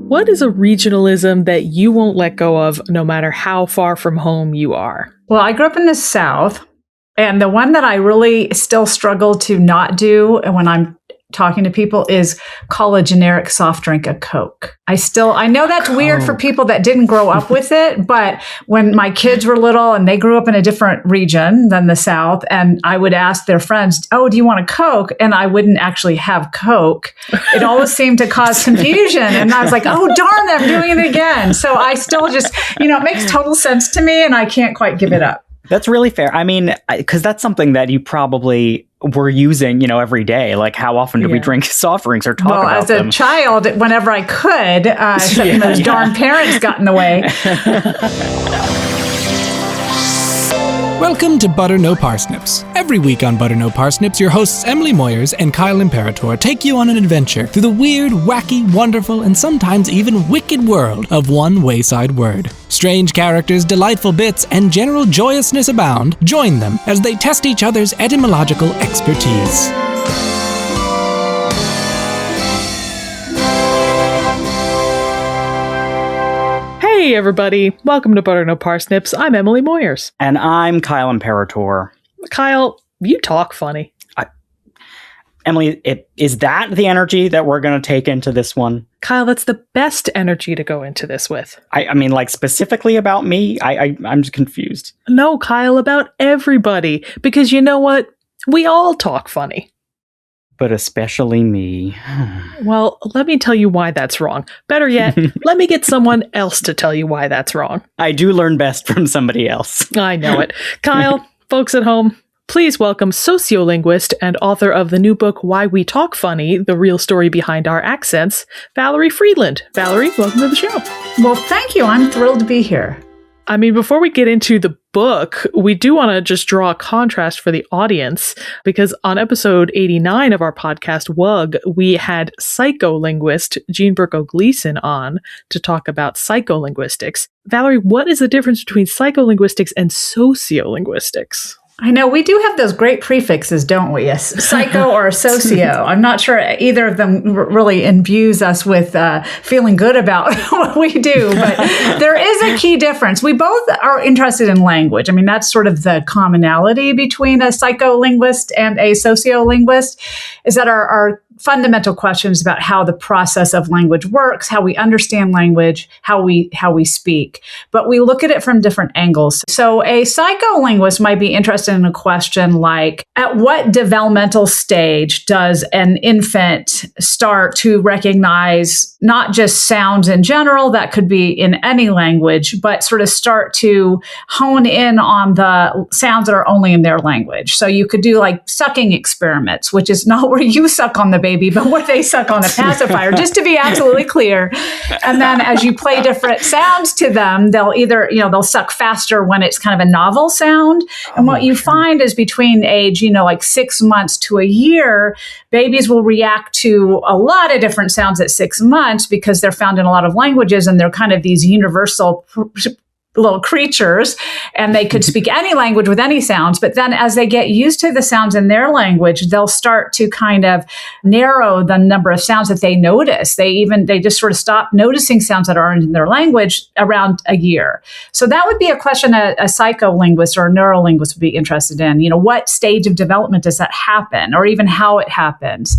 What is a regionalism that you won't let go of no matter how far from home you are? Well, I grew up in the South, and the one that I really still struggle to not do when I'm talking to people is call a generic soft drink a Coke. I know that's weird for people that didn't grow up with it, but when my kids were little and they grew up in a different region than the South, and I would ask their friends, "Oh, do you want a Coke?" And I wouldn't actually have Coke. It always seemed to cause confusion. And I was like, "Oh, darn it, I'm doing it again." So I still just, it makes total sense to me and I can't quite give it up. That's really fair. I mean, because that's something that you probably were using, every day. Like, how often do we drink soft drinks or talk about them? Well, as a child, whenever I could, except those darn parents got in the way. Welcome to Butter No Parsnips. Every week on Butter No Parsnips, your hosts Emily Moyers and Kyle Imperator take you on an adventure through the weird, wacky, wonderful, and sometimes even wicked world of one wayside word. Strange characters, delightful bits, and general joyousness abound. Join them as they test each other's etymological expertise. Hey everybody, welcome to Butter No Parsnips. I'm Emily Moyers. And I'm Kyle Imperator. Kyle, you talk funny. Emily, is that the energy that we're going to take into this one? Kyle, that's the best energy to go into this with. I mean, like, specifically about me? I'm just confused. No, Kyle, about everybody. Because you know what? We all talk funny. But especially me. Well, let me tell you why that's wrong. Better yet, let me get someone else to tell you why that's wrong. I do learn best from somebody else. I know it. Kyle, folks at home, please welcome sociolinguist and author of the new book, Why We Talk Funny, The Real Story Behind Our Accents, Valerie Fridland. Valerie, welcome to the show. Well, thank you. I'm thrilled to be here. I mean, before we get into the book, we do want to just draw a contrast for the audience, because on episode 89 of our podcast, WUG, we had psycholinguist Jean Burko-Gleason on to talk about psycholinguistics. Valerie, what is the difference between psycholinguistics and sociolinguistics? I know we do have those great prefixes, don't we? Yes, psycho or socio. I'm not sure either of them really imbues us with feeling good about what we do, but there is a key difference. We both are interested in language. I mean, that's sort of the commonality between a psycholinguist and a sociolinguist, is that our fundamental questions about how the process of language works, how we understand language, how we speak. But we look at it from different angles. So a psycholinguist might be interested in a question like, at what developmental stage does an infant start to recognize not just sounds in general, that could be in any language, but sort of start to hone in on the sounds that are only in their language. So you could do like sucking experiments, which is not where you suck on the baby, but where they suck on a pacifier, just to be absolutely clear. And then as you play different sounds to them, they'll either, they'll suck faster when it's kind of a novel sound. And what you find is between age, like 6 months to a year, babies will react to a lot of different sounds at 6 months because they're found in a lot of languages and they're kind of these universal little creatures, and they could speak any language with any sounds. But then as they get used to the sounds in their language, they'll start to kind of narrow the number of sounds that they notice. They just sort of stop noticing sounds that aren't in their language around a year. So that would be a question a psycholinguist or a neurolinguist would be interested in. What stage of development does that happen, or even how it happens?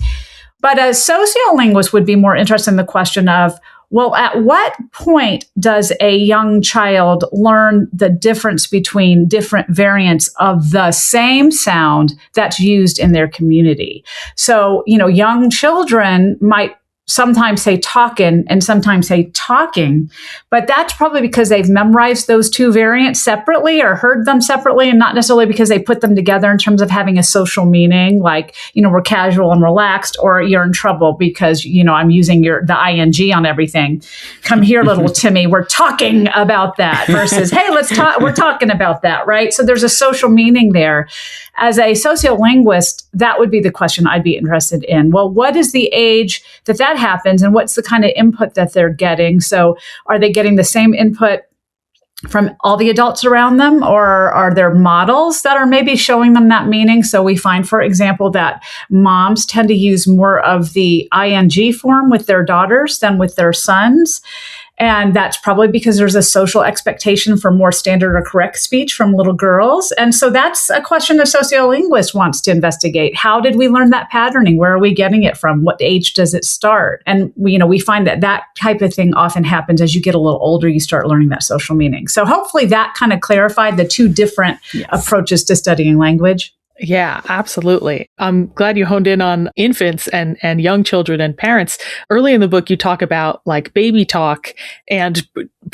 But a sociolinguist would be more interested in the question of, well, at what point does a young child learn the difference between different variants of the same sound that's used in their community? So, young children might sometimes say talkin' and sometimes say talking, but that's probably because they've memorized those two variants separately or heard them separately, and not necessarily because they put them together in terms of having a social meaning, like, we're casual and relaxed, or you're in trouble because, I'm using the ing on everything. Come here, little Timmy, we're talking about that, versus, hey, let's talk, we're talking about that, right? So there's a social meaning there. As a sociolinguist, that would be the question I'd be interested in. Well, what is the age that happens, and what's the kind of input that they're getting? So are they getting the same input from all the adults around them, or are there models that are maybe showing them that meaning? So we find, for example, that moms tend to use more of the ing form with their daughters than with their sons. And that's probably because there's a social expectation for more standard or correct speech from little girls. And so that's a question a sociolinguist wants to investigate. How did we learn that patterning? Where are we getting it from? What age does it start? And we find that type of thing often happens as you get a little older, you start learning that social meaning. So hopefully that kind of clarified the two different approaches to studying language. Yeah, absolutely. I'm glad you honed in on infants and young children and parents. Early in the book, you talk about like baby talk and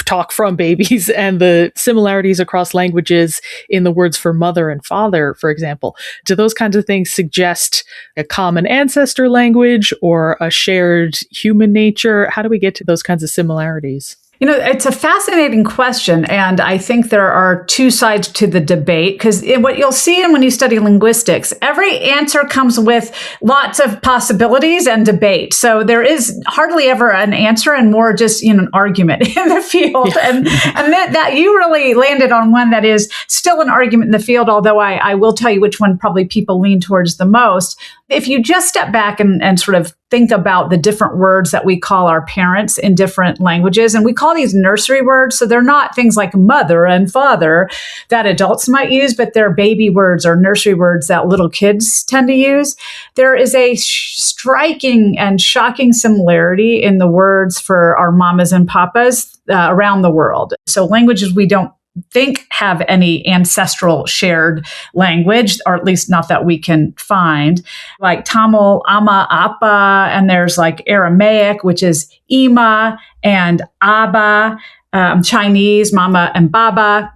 talk from babies and the similarities across languages in the words for mother and father, for example. Do those kinds of things suggest a common ancestor language or a shared human nature? How do we get to those kinds of similarities? It's a fascinating question, and I think there are two sides to the debate, because what you'll see when you study linguistics, every answer comes with lots of possibilities and debate. So there is hardly ever an answer and more just an argument in the field. Yeah. And that you really landed on one that is still an argument in the field, although I will tell you which one probably people lean towards the most. If you just step back and sort of think about the different words that we call our parents in different languages, and we call these nursery words, so they're not things like mother and father that adults might use, but they're baby words or nursery words that little kids tend to use. There is a striking and shocking similarity in the words for our mamas and papas around the world. So languages we don't think have any ancestral shared language, or at least not that we can find, like Tamil, Ama, Appa, and there's like Aramaic, which is Ima and Abba, Chinese, Mama and Baba,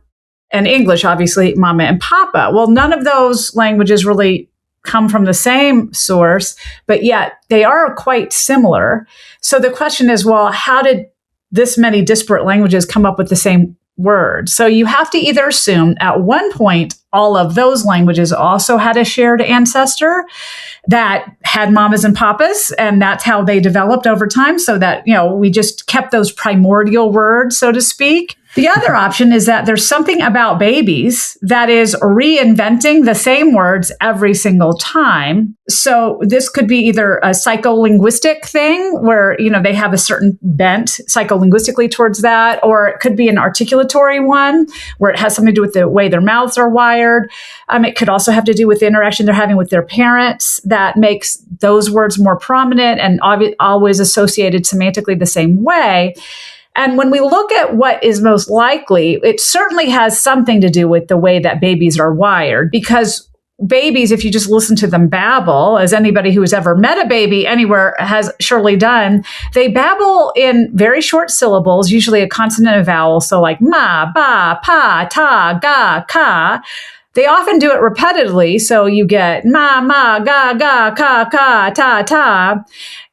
and English, obviously, Mama and Papa. Well, none of those languages really come from the same source, but yet they are quite similar. So the question is, well, how did this many disparate languages come up with the same word? So you have to either assume at one point all of those languages also had a shared ancestor that had mamas and papas, and that's how they developed over time, so that we just kept those primordial words, so to speak. The other option is that there's something about babies that is reinventing the same words every single time. So this could be either a psycholinguistic thing where, they have a certain bent psycholinguistically towards that, or it could be an articulatory one where it has something to do with the way their mouths are wired. It could also have to do with the interaction they're having with their parents that makes those words more prominent and always associated semantically the same way. And when we look at what is most likely, it certainly has something to do with the way that babies are wired, because babies, if you just listen to them babble, as anybody who has ever met a baby anywhere has surely done, they babble in very short syllables, usually a consonant and a vowel. So like ma, ba, pa, ta, ga, ka. They often do it repetitively. So you get ma, ga, ka, ka, ta, ta.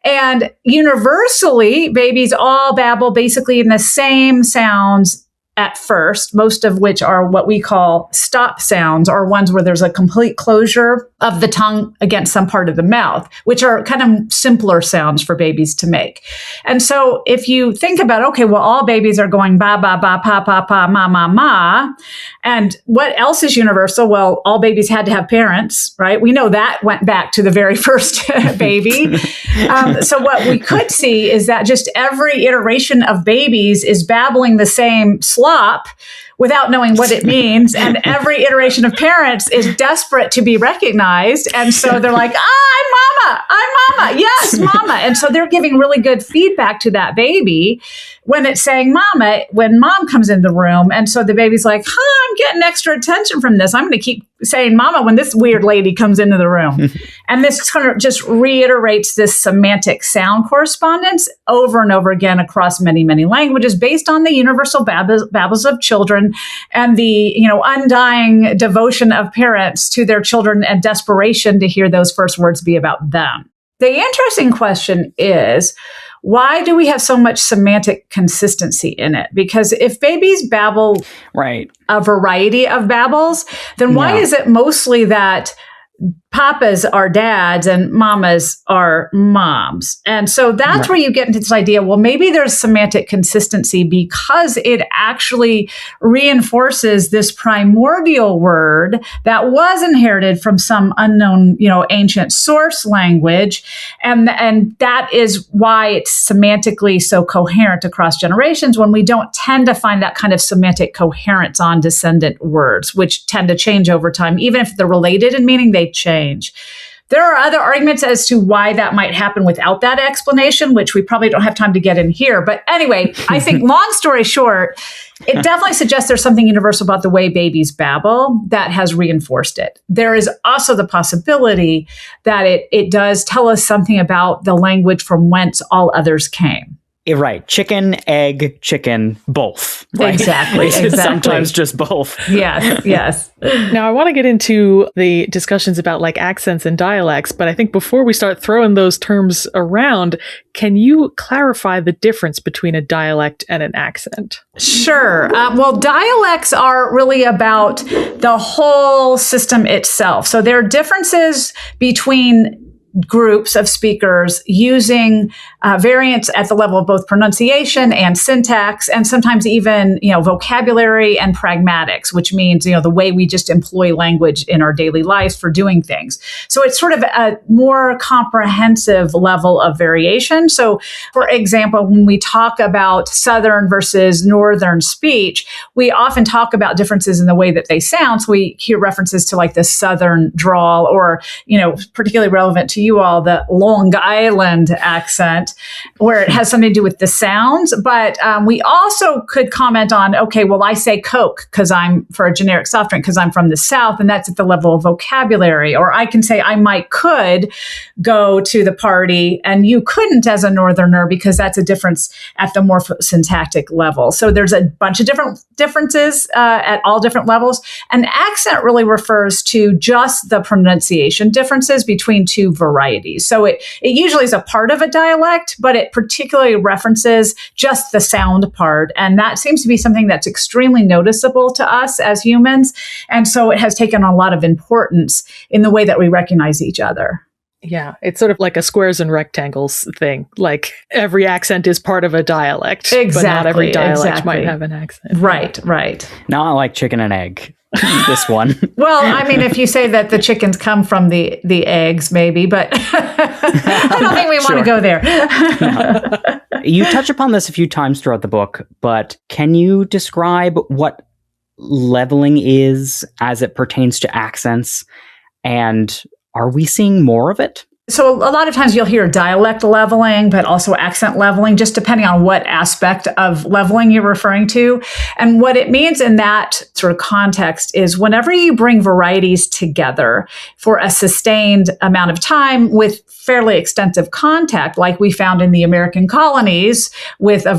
And universally, babies all babble basically in the same sounds at first, most of which are what we call stop sounds, or ones where there's a complete closure of the tongue against some part of the mouth, which are kind of simpler sounds for babies to make. And so if you think about, okay, well, all babies are going ba, ba, ba, pa, pa, pa, ma, ma, ma. And what else is universal? Well, all babies had to have parents, right? We know that went back to the very first baby. So what we could see is that just every iteration of babies is babbling the same slop without knowing what it means. And every iteration of parents is desperate to be recognized. And so they're like, I'm mama, yes, mama. And so they're giving really good feedback to that baby when it's saying mama, when mom comes in the room. And so the baby's like, I'm getting extra attention from this. I'm going to keep saying mama when this weird lady comes into the room. And this kind of just reiterates this semantic sound correspondence over and over again across many, many languages based on the universal babbles of children and the, undying devotion of parents to their children and desperation to hear those first words be about them. The interesting question is, why do we have so much semantic consistency in it? Because if babies babble a variety of babbles, then why is it mostly that papas are dads and mamas are moms. And so that's where you get into this idea, well, maybe there's semantic consistency because it actually reinforces this primordial word that was inherited from some unknown, ancient source language. And that is why it's semantically so coherent across generations, when we don't tend to find that kind of semantic coherence on descendant words, which tend to change over time. Even if they're related in meaning, they change. There are other arguments as to why that might happen without that explanation, which we probably don't have time to get in here. But anyway, I think long story short, it definitely suggests there's something universal about the way babies babble that has reinforced it. There is also the possibility that it does tell us something about the language from whence all others came. Right. Chicken, egg, chicken, both. Right? Exactly. Sometimes just both. Yes. Now, I want to get into the discussions about like accents and dialects, but I think before we start throwing those terms around, can you clarify the difference between a dialect and an accent? Sure. Well, dialects are really about the whole system itself. So there are differences between groups of speakers using variants at the level of both pronunciation and syntax, and sometimes even, vocabulary and pragmatics, which means, the way we just employ language in our daily lives for doing things. So it's sort of a more comprehensive level of variation. So, for example, when we talk about Southern versus Northern speech, we often talk about differences in the way that they sound. So we hear references to like the Southern drawl, or, particularly relevant to you all, the Long Island accent, where it has something to do with the sounds. But we also could comment on, okay, well, I say Coke because I'm for a generic soft drink because I'm from the South, and that's at the level of vocabulary. Or I can say could go to the party and you couldn't as a Northerner, because that's a difference at the morphosyntactic level. So there's a bunch of different differences at all different levels. An accent really refers to just the pronunciation differences between two varieties. So it usually is a part of a dialect, but it particularly references just the sound part. And that seems to be something that's extremely noticeable to us as humans. And so it has taken a lot of importance in the way that we recognize each other. Yeah, it's sort of like a squares and rectangles thing. Like every accent is part of a dialect, but not every dialect might have an accent. Right. Now I like chicken and egg. This one. Well, I mean, if you say that the chickens come from the eggs, maybe, but I don't think we want to go there. No. You touch upon this a few times throughout the book, but can you describe what leveling is as it pertains to accents? And are we seeing more of it? So a lot of times you'll hear dialect leveling, but also accent leveling, just depending on what aspect of leveling you're referring to. And what it means in that sort of context is whenever you bring varieties together for a sustained amount of time with fairly extensive contact, like we found in the American colonies with a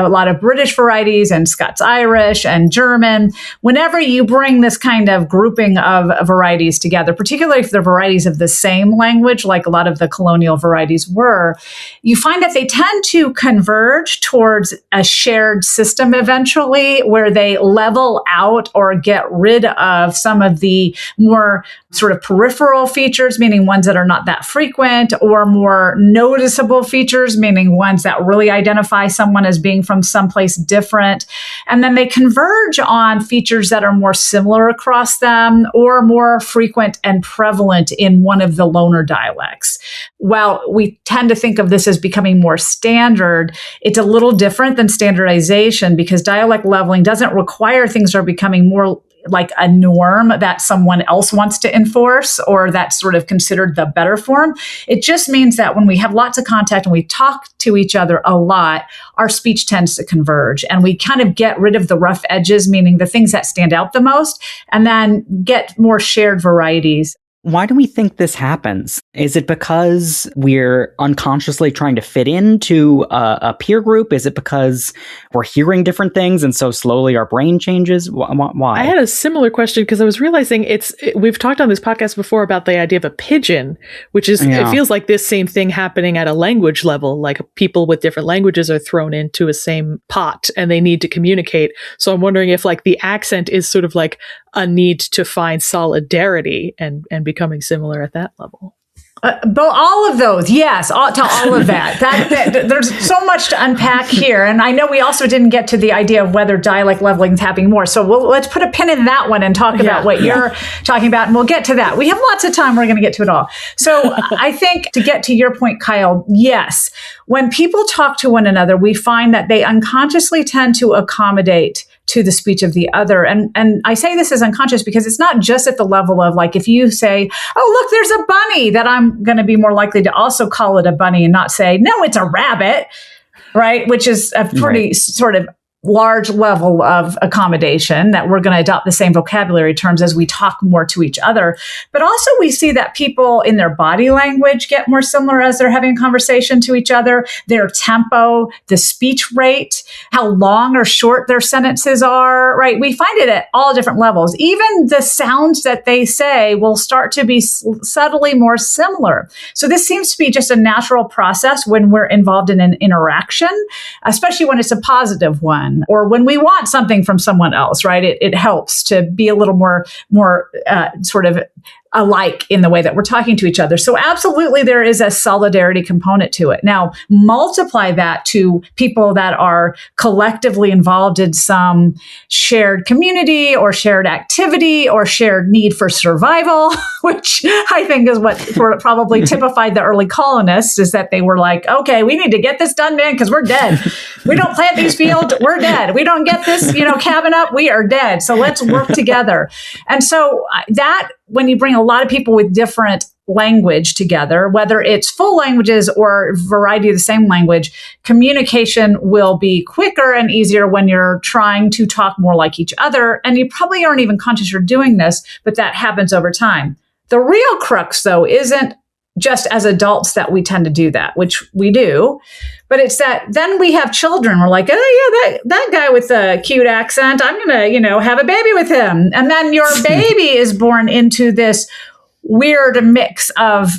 lot of British varieties and Scots-Irish and German, whenever you bring this kind of grouping of varieties together, particularly if they're varieties of the same language, like a lot of the colonial varieties were, you find that they tend to converge towards a shared system eventually, where they level out or get rid of some of the more sort of peripheral features, meaning ones that are not that frequent, or more noticeable features, meaning ones that really identify someone as being from someplace different. And then they converge on features that are more similar across them, or more frequent and prevalent in one of the loner dialects. While we tend to think of this as becoming more standard, it's a little different than standardization, because dialect leveling doesn't require things that are becoming more like a norm that someone else wants to enforce, or that's sort of considered the better form. It just means that when we have lots of contact and we talk to each other a lot, our speech tends to converge, and we kind of get rid of the rough edges, meaning the things that stand out the most, and then get more shared varieties. Why do we think this happens? Is it because we're unconsciously trying to fit into a peer group? Is it because we're hearing different things and so slowly our brain changes? Why? I had a similar question because I was realizing we've talked on this podcast before about the idea of a pidgin, which is, It feels like this same thing happening at a language level, like people with different languages are thrown into a same pot and they need to communicate. So I'm wondering if like the accent is sort of like a need to find solidarity and becoming similar at that level. But all of those, yes, to all of that. That. There's so much to unpack here. And I know we also didn't get to the idea of whether dialect leveling is happening more. So let's put a pin in that one and talk about what you're talking about. And we'll get to that. We have lots of time. We're going to get to it all. So I think to get to your point, Kyle, yes, when people talk to one another, we find that they unconsciously tend to accommodate to the speech of the other. And I say this is unconscious because it's not just at the level of like, if you say, oh, look, there's a bunny, that I'm going to be more likely to also call it a bunny and not say, no, it's a rabbit, right? Which is a pretty sort of large level of accommodation that we're going to adopt the same vocabulary terms as we talk more to each other. But also we see that people in their body language get more similar as they're having a conversation to each other, their tempo, the speech rate, how long or short their sentences are, right? We find it at all different levels. Even the sounds that they say will start to be subtly more similar. So this seems to be just a natural process when we're involved in an interaction, especially when it's a positive one. Or when we want something from someone else, right? It helps to be a little more sort of alike in the way that we're talking to each other. So absolutely, there is a solidarity component to it. Now, multiply that to people that are collectively involved in some shared community or shared activity or shared need for survival, which I think is what probably typified the early colonists, is that they were like, okay, we need to get this done, man, because we're dead. We don't plant these fields, we're dead. We don't get this, cabin up, we are dead. So let's work together. And so that, when you bring a lot of people with different language together, whether it's full languages or variety of the same language, communication will be quicker and easier when you're trying to talk more like each other. And you probably aren't even conscious you're doing this, but that happens over time. The real crux, though, isn't just as adults that we tend to do that, which we do, but it's that then we have children. We're like, oh yeah, that guy with the cute accent, I'm going to, have a baby with him. And then your baby is born into this weird mix of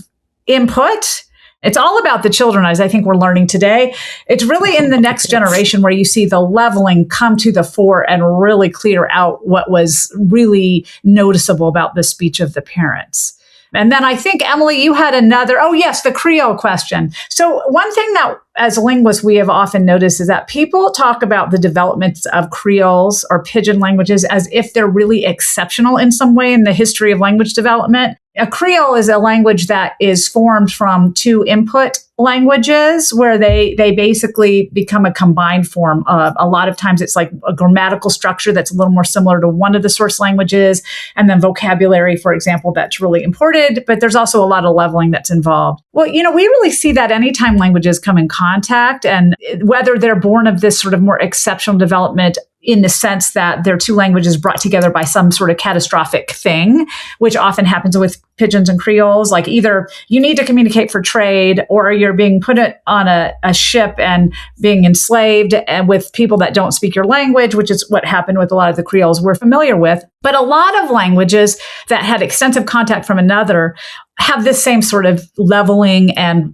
input. It's all about the children, as I think we're learning today. It's really in the next generation where you see the leveling come to the fore and really clear out what was really noticeable about the speech of the parents. And then I think, Emily, you had another, the Creole question. So one thing that as linguists we have often noticed is that people talk about the developments of Creoles or pidgin languages as if they're really exceptional in some way in the history of language development. A Creole is a language that is formed from two input languages where they basically become a combined form of, a lot of times it's like a grammatical structure that's a little more similar to one of the source languages, and then vocabulary, for example, that's really imported, but there's also a lot of leveling that's involved. Well, we really see that anytime languages come in contact, and whether they're born of this sort of more exceptional development in the sense that they're two languages brought together by some sort of catastrophic thing, which often happens with pidgins and Creoles, like either you need to communicate for trade or you're being put on a ship and being enslaved and with people that don't speak your language, which is what happened with a lot of the Creoles we're familiar with. But a lot of languages that had extensive contact from another have this same sort of leveling and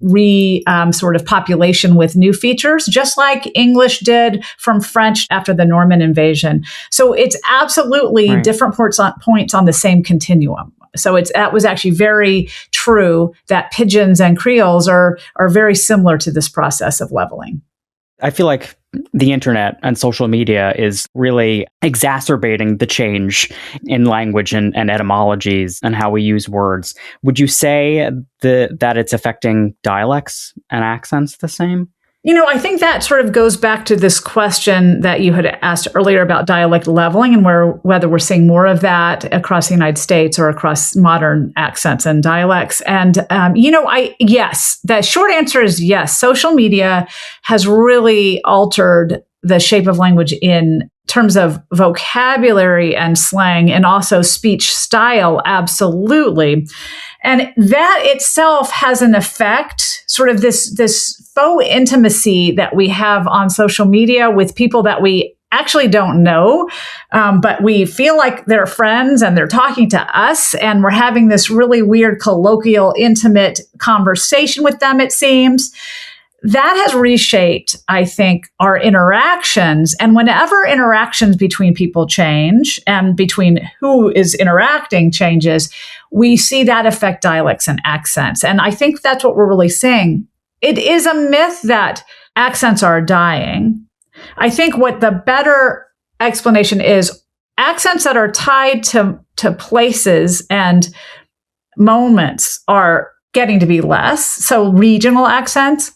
sort of population with new features, just like English did from French after the Norman invasion. So it's absolutely different points on the same continuum. So that was actually very true that pidgins and Creoles are very similar to this process of leveling. I feel like the internet and social media is really exacerbating the change in language and etymologies and how we use words. Would you say that it's affecting dialects and accents the same? I think that sort of goes back to this question that you had asked earlier about dialect leveling and whether we're seeing more of that across the United States or across modern accents and dialects. And, yes, the short answer is yes. Social media has really altered the shape of language in terms of vocabulary and slang and also speech style. Absolutely. And that itself has an effect, sort of this faux intimacy that we have on social media with people that we actually don't know, but we feel like they're friends and they're talking to us and we're having this really weird colloquial, intimate conversation with them, it seems. that has reshaped, I think, our interactions. And whenever interactions between people change and between who is interacting changes, we see that affect dialects and accents. And I think that's what we're really seeing. It is a myth that accents are dying. I think what the better explanation is, accents that are tied to places and moments are getting to be less. So regional accents,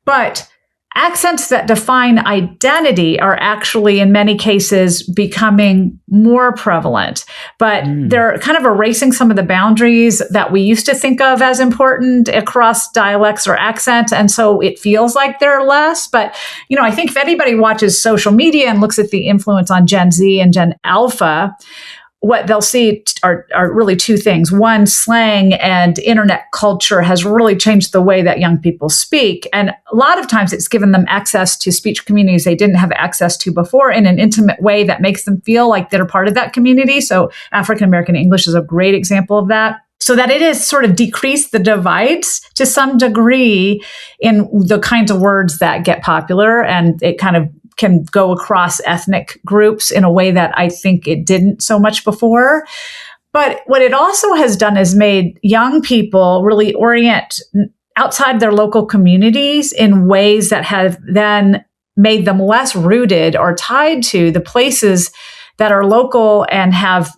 but accents that define identity are actually in many cases becoming more prevalent, but they're kind of erasing some of the boundaries that we used to think of as important across dialects or accents. And so it feels like they're less. But, I think if anybody watches social media and looks at the influence on Gen Z and Gen Alpha, what they'll see are really two things. One, slang and internet culture has really changed the way that young people speak. And a lot of times it's given them access to speech communities they didn't have access to before in an intimate way that makes them feel like they're part of that community. So African American English is a great example of that. So that it has sort of decreased the divides to some degree in the kinds of words that get popular, and it kind of can go across ethnic groups in a way that I think it didn't so much before. But what it also has done is made young people really orient outside their local communities in ways that have then made them less rooted or tied to the places that are local and have,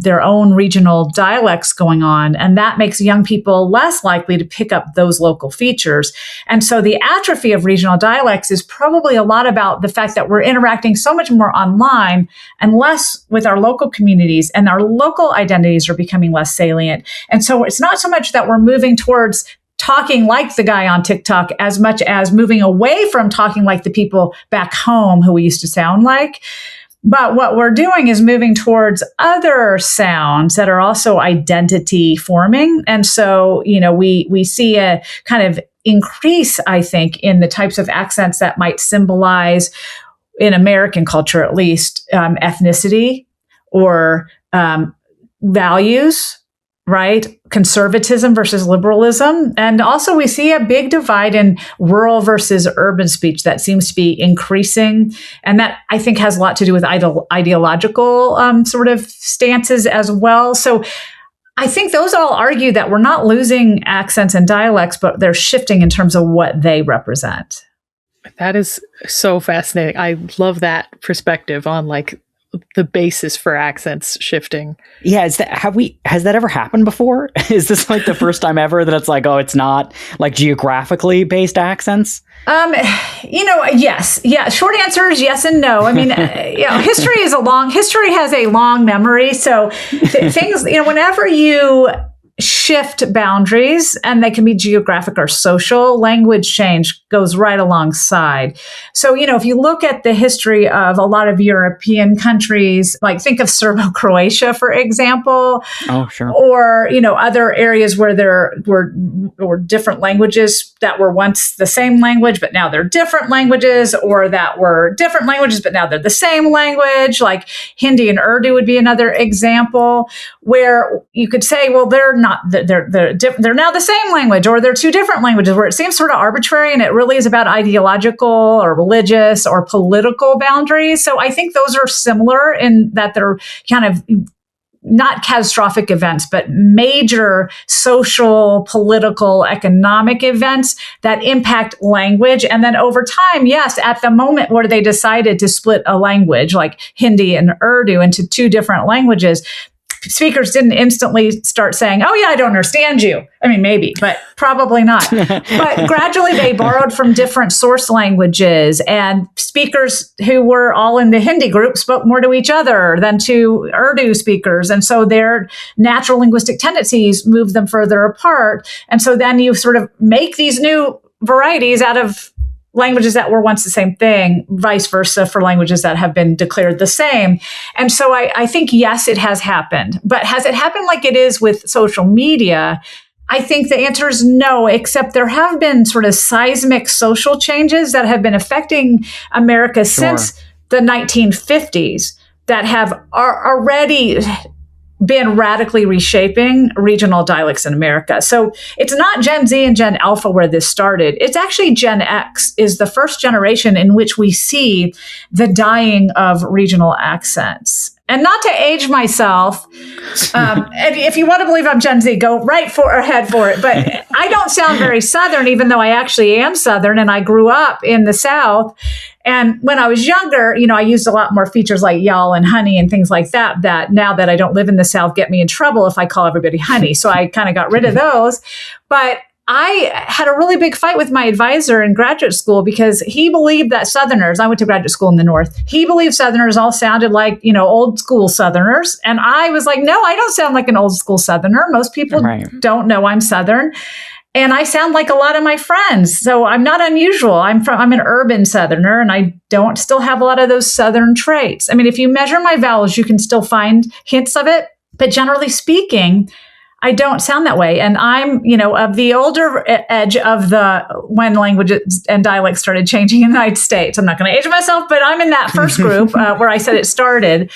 their own regional dialects going on. And that makes young people less likely to pick up those local features. And so the atrophy of regional dialects is probably a lot about the fact that we're interacting so much more online and less with our local communities, and our local identities are becoming less salient. And so it's not so much that we're moving towards talking like the guy on TikTok as much as moving away from talking like the people back home who we used to sound like. But what we're doing is moving towards other sounds that are also identity forming. And so, we see a kind of increase, I think, in the types of accents that might symbolize, in American culture at least, ethnicity or values, right? Conservatism versus liberalism. And also we see a big divide in rural versus urban speech that seems to be increasing. And that, I think, has a lot to do with ideological sort of stances as well. So I think those all argue that we're not losing accents and dialects, but they're shifting in terms of what they represent. That is so fascinating. I love that perspective on the basis for accents shifting. Yeah, has that ever happened before? Is this the first time ever that it's it's not geographically based accents? Yes. Yeah. Short answer is yes and no. I mean, history has a long memory. So things, whenever you shift boundaries, and they can be geographic or social, language change goes right alongside. So, if you look at the history of a lot of European countries, think of Serbo-Croatia, for example. Oh, sure. Or, other areas where there were different languages that were once the same language, but now they're different languages, or that were different languages, but now they're the same language. Like Hindi and Urdu would be another example, where you could say, well, they're now the same language, or they're two different languages, where it seems sort of arbitrary, and it really is about ideological or religious or political boundaries. So I think those are similar in that they're kind of not catastrophic events, but major social, political, economic events that impact language. And then over time, yes, at the moment where they decided to split a language like Hindi and Urdu into two different languages, speakers didn't instantly start saying, oh yeah, I don't understand you. I mean, maybe, but probably not. But gradually they borrowed from different source languages, and speakers who were all in the Hindi group spoke more to each other than to Urdu speakers. And so their natural linguistic tendencies moved them further apart. And so then you sort of make these new varieties out of languages that were once the same thing, vice versa for languages that have been declared the same. And so I think, yes, it has happened. But has it happened like it is with social media? I think the answer is no, except there have been sort of seismic social changes that have been affecting America since the 1950s that have already been radically reshaping regional dialects in America. So it's not Gen Z and Gen Alpha where this started. It's actually Gen X is the first generation in which we see the dying of regional accents. And not to age myself, and if you want to believe I'm Gen Z, go ahead for it. But I don't sound very Southern, even though I actually am Southern, and I grew up in the South. And when I was younger, I used a lot more features like y'all and honey and things like that, that now that I don't live in the South get me in trouble if I call everybody honey. So I kind of got rid of those. But I had a really big fight with my advisor in graduate school because he believed that Southerners, I went to graduate school in the North, he believed Southerners all sounded like, old school Southerners. And I was like, no, I don't sound like an old school Southerner. Most people don't know I'm Southern. And I sound like a lot of my friends. So I'm not unusual. I'm an urban Southerner, and I don't still have a lot of those Southern traits. I mean, if you measure my vowels, you can still find hints of it. But generally speaking, I don't sound that way. And I'm, of the older edge of when languages and dialects started changing in the United States. I'm not going to age myself, but I'm in that first group where I said it started.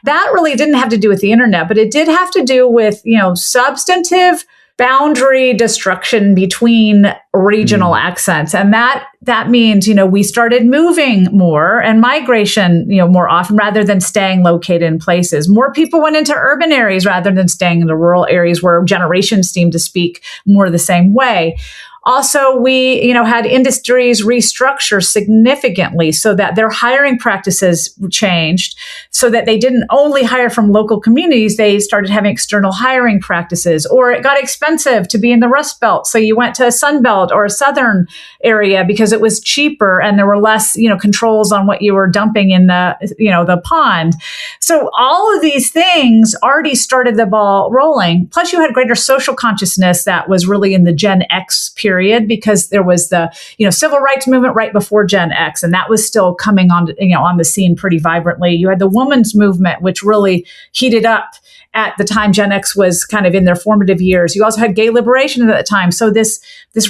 That really didn't have to do with the internet, but it did have to do with, substantive boundary destruction between regional accents. And that means, we started moving more and migration, more often rather than staying located in places. More people went into urban areas rather than staying in the rural areas where generations seem to speak more the same way. Also, we, had industries restructure significantly so that their hiring practices changed so that they didn't only hire from local communities. They started having external hiring practices, or it got expensive to be in the Rust Belt. So you went to a Sun Belt or a Southern area because it was cheaper and there were less, controls on what you were dumping in the pond. So all of these things already started the ball rolling. Plus you had greater social consciousness that was really in the Gen X period, because there was the civil rights movement right before Gen X, and that was still coming on the scene pretty vibrantly. You had the women's movement, which really heated up at the time Gen X was kind of in their formative years. You also had gay liberation at the time. So this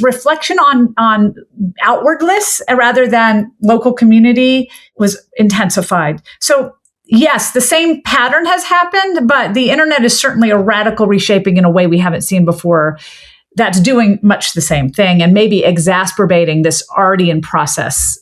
reflection on outwardness rather than local community was intensified. So yes, the same pattern has happened, but the internet is certainly a radical reshaping in a way we haven't seen before. That's doing much the same thing and maybe exacerbating this already in process.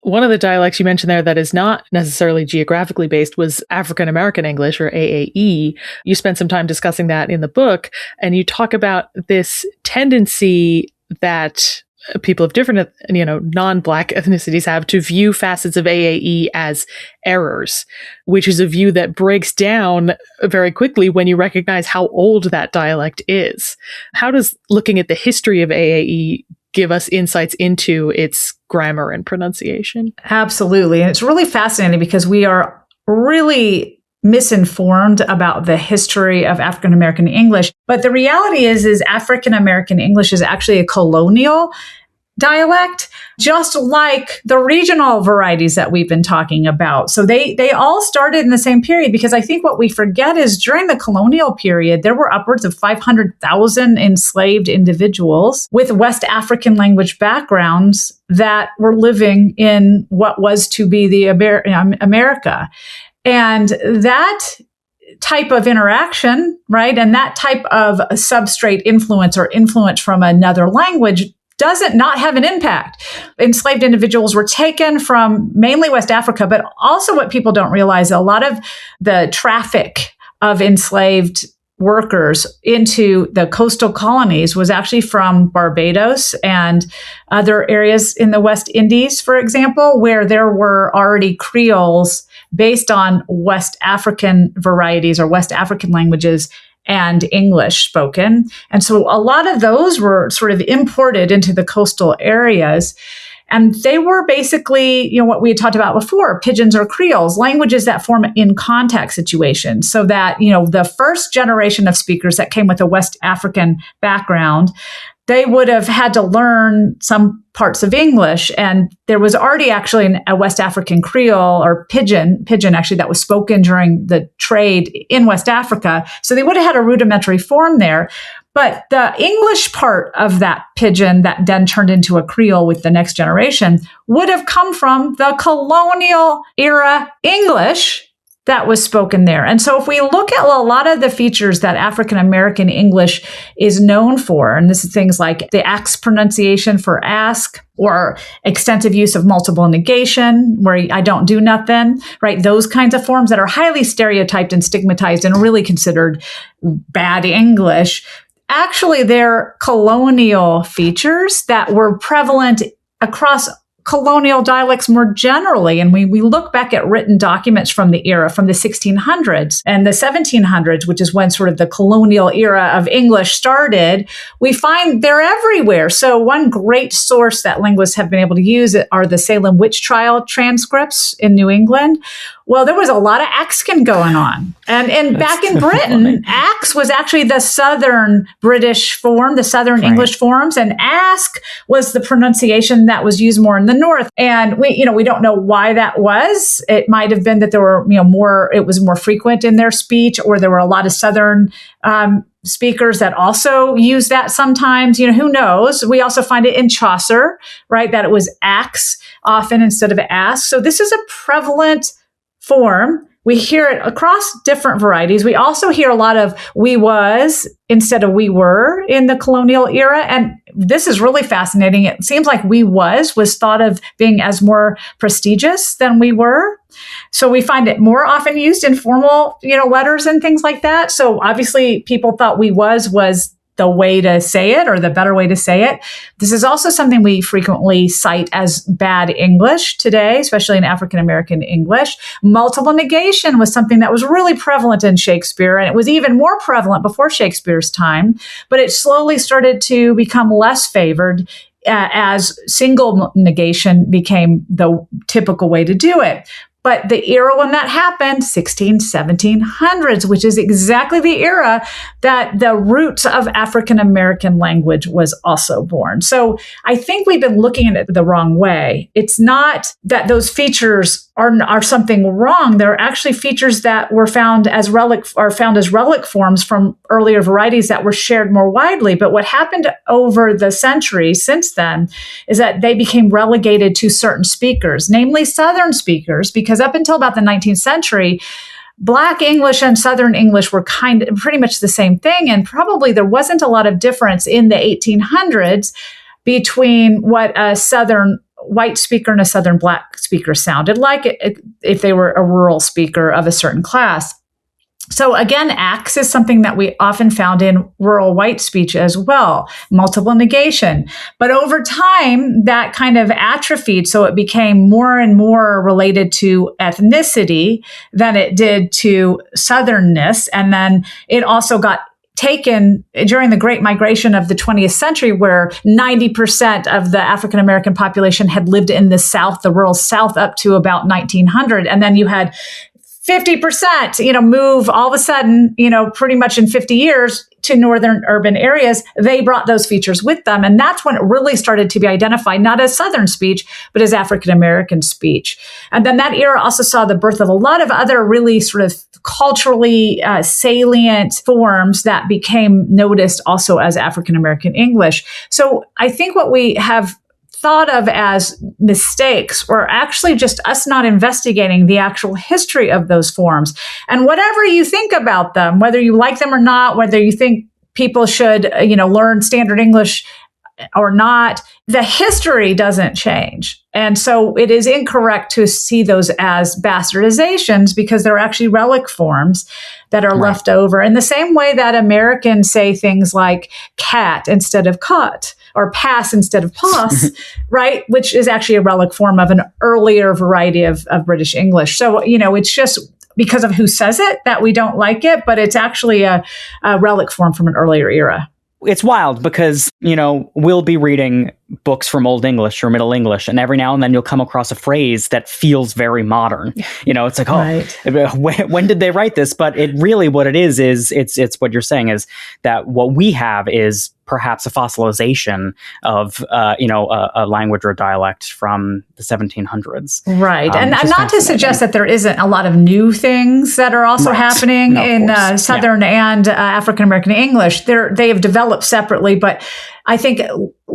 One of the dialects you mentioned there that is not necessarily geographically based was African American English, or AAE. You spent some time discussing that in the book, and you talk about this tendency that people of different, non-Black ethnicities have to view facets of AAE as errors, which is a view that breaks down very quickly when you recognize how old that dialect is. How does looking at the history of AAE give us insights into its grammar and pronunciation? Absolutely. And it's really fascinating because we are really misinformed about the history of African American English. But the reality is African American English is actually a colonial dialect, just like the regional varieties that we've been talking about. So they all started in the same period, because I think what we forget is during the colonial period, there were upwards of 500,000 enslaved individuals with West African language backgrounds that were living in what was to be the America. And that type of interaction, right, and that type of substrate influence or influence from another language doesn't not have an impact. Enslaved individuals were taken from mainly West Africa, but also what people don't realize, a lot of the traffic of enslaved workers into the coastal colonies was actually from Barbados and other areas in the West Indies, for example, where there were already Creoles based on West African varieties or West African languages and English spoken. And so a lot of those were sort of imported into the coastal areas. And they were basically, what we had talked about before, pidgins or creoles, languages that form in contact situations. So that, the first generation of speakers that came with a West African background, they would have had to learn some parts of English. And there was already actually a West African Creole or pidgin actually that was spoken during the trade in West Africa. So they would have had a rudimentary form there. But the English part of that pidgin that then turned into a Creole with the next generation would have come from the colonial era English that was spoken there. And so if we look at a lot of the features that African American English is known for, and this is things like the ax pronunciation for ask, or extensive use of multiple negation, where I don't do nothing, right? Those kinds of forms that are highly stereotyped and stigmatized and really considered bad English. Actually, they're colonial features that were prevalent across colonial dialects more generally. And we look back at written documents from the era, from the 1600s and the 1700s, which is when sort of the colonial era of English started, we find they're everywhere. So one great source that linguists have been able to use are the Salem witch trial transcripts in New England. Well, there was a lot of Axkin going on. And back in Britain, ax was actually the Southern British form, the Southern English forms, and ask was the pronunciation that was used more in the North. And we don't know why that was. It might have been that there were, it was more frequent in their speech, or there were a lot of Southern speakers that also use that sometimes, who knows? We also find it in Chaucer, right? That it was ax often instead of ask. So this is a prevalent form. We hear it across different varieties. We also hear a lot of we was instead of we were in the colonial era. And this is really fascinating. It seems like we was thought of being as more prestigious than we were. So we find it more often used in formal, letters and things like that. So obviously people thought we was the way to say it, or the better way to say it. This is also something we frequently cite as bad English today, especially in African American English. Multiple negation was something that was really prevalent in Shakespeare, and it was even more prevalent before Shakespeare's time, but it slowly started to become less favored as single negation became the typical way to do it. But the era when that happened, 1700s, which is exactly the era that the roots of African American language was also born. So I think we've been looking at it the wrong way. It's not that those features are something wrong. They're actually features that were found as relic forms from earlier varieties that were shared more widely. But what happened over the centuries since then is that they became relegated to certain speakers, namely Southern speakers, because up until about the 19th century, Black English and Southern English were pretty much the same thing. And probably there wasn't a lot of difference in the 1800s between what a Southern white speaker and a Southern Black speaker sounded like if they were a rural speaker of a certain class. So again, ax is something that we often found in rural white speech as well, multiple negation. But over time, that kind of atrophied, so it became more and more related to ethnicity than it did to Southernness. And then it also got taken during the Great Migration of the 20th century, where 90% of the African American population had lived in the South, the rural South, up to about 1900. And then you had 50%, move all of a sudden, pretty much in 50 years to northern urban areas. They brought those features with them. And that's when it really started to be identified, not as Southern speech, but as African American speech. And then that era also saw the birth of a lot of other really sort of culturally salient forms that became noticed also as African American English. So I think what we have thought of as mistakes or actually just us not investigating the actual history of those forms. And whatever you think about them, whether you like them or not, whether you think people should, learn standard English or not, the history doesn't change. And so it is incorrect to see those as bastardizations because they're actually relic forms that are left over in the same way that Americans say things like cat instead of cot or pass instead of pass, right? Which is actually a relic form of an earlier variety of British English. So, it's just because of who says it that we don't like it, but it's actually a relic form from an earlier era. It's wild because, we'll be reading books from Old English or Middle English, and every now and then you'll come across a phrase that feels very modern. It's like, when did they write this? But it really, what it is it's what you're saying is that what we have is perhaps a fossilization of, a language or dialect from the 1700s. Right. And not to suggest that there isn't a lot of new things that are also happening in Southern and African-American English. They have developed separately, but I think